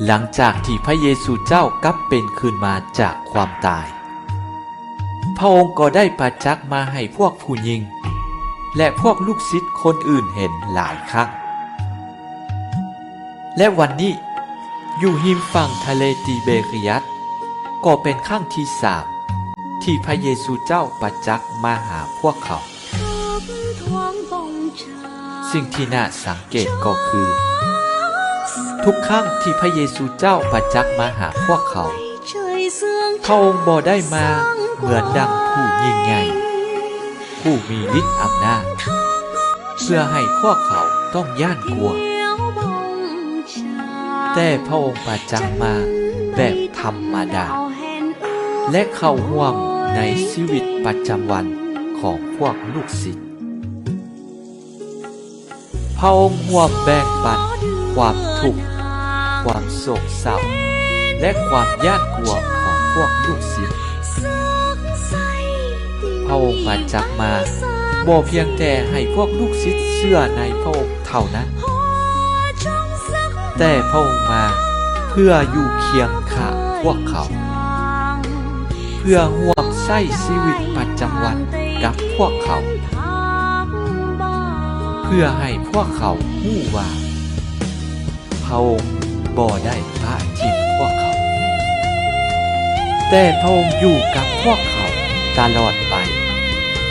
หลังจากที่พระเยซูเจ้ากลับเป็นขึ้นมาจากความตายพระองค์ก็ได้ประจักษ์มาให้พวกผู้หญิงและพวกลูกศิษย์คนอื่นเห็นหลายครั้งและวันนี้อยู่ริมฝั่งทะเลติเบเรียสก็เป็นครั้งที่3ที่พระเยซูเจ้าประจักษ์มาหาพวกเขาสิ่งที่น่าสังเกตก็คือทุกครั้งที่พระเยซูเจ้าประจักษ์มาหาพวกเขาพระองค์บ่ได้มาเหมือนดังผู้ยิ่งใหญ่ผู้มีฤทธิ์อำนาจเพื่อให้พวกเขาต้องย่านกลัวแต่พระองค์ประจักษ์มาแบบธรรมดาและเข้าร่วมในชีวิตประจำวันของพวกลูกศิษย์พระองค์ร่วมแบ่งปันความทุกข์ความโศกเศร้าและความย่านกลัวของพวกลูกศิษย์พระองค์ประจักษ์มาบ่เพียงแต่ให้พวกลูกศิษย์เชื่อในพระองค์เท่านั้นแต่พระองค์มาเพื่ออยู่เคียงข้างพวกเขาเพื่อร่วมใช้ชีวิตประจำวันกับพวกเขาเพื่อให้พวกเขารู้ว่าพระองค์บ่ได้ละทิ้งพวกเขาแต่พระองค์อยู่กับพวกเขาตลอดไป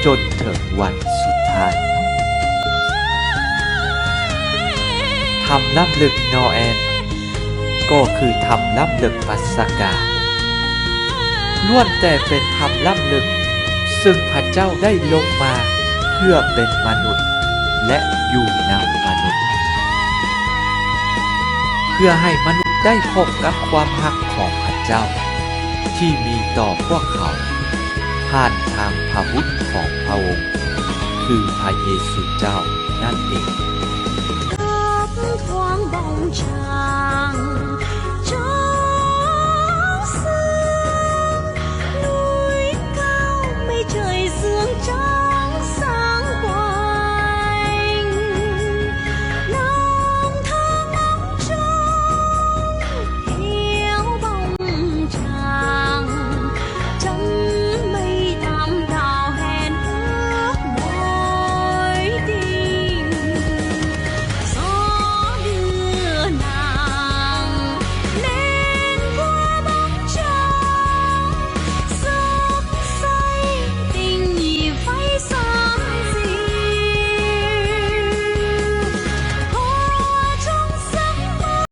จนถึงวันสุดท้ายธรรมล้ำลึกนอแอนก็คือธรรมล้ำลึกปัสสกาล้วนแต่เป็นธรรมล้ำลึกซึ่งพระเจ้าได้ลงมาเพื่อเป็นมนุษย์และอยู่นำมนุษย์เพื่อให้มนุษย์ได้พบกับความรักของพระเจ้าที่มีต่อพวกเขาผ่านทางพระบุตรของพระองค์คือพระเยซูเจ้านั่นเอง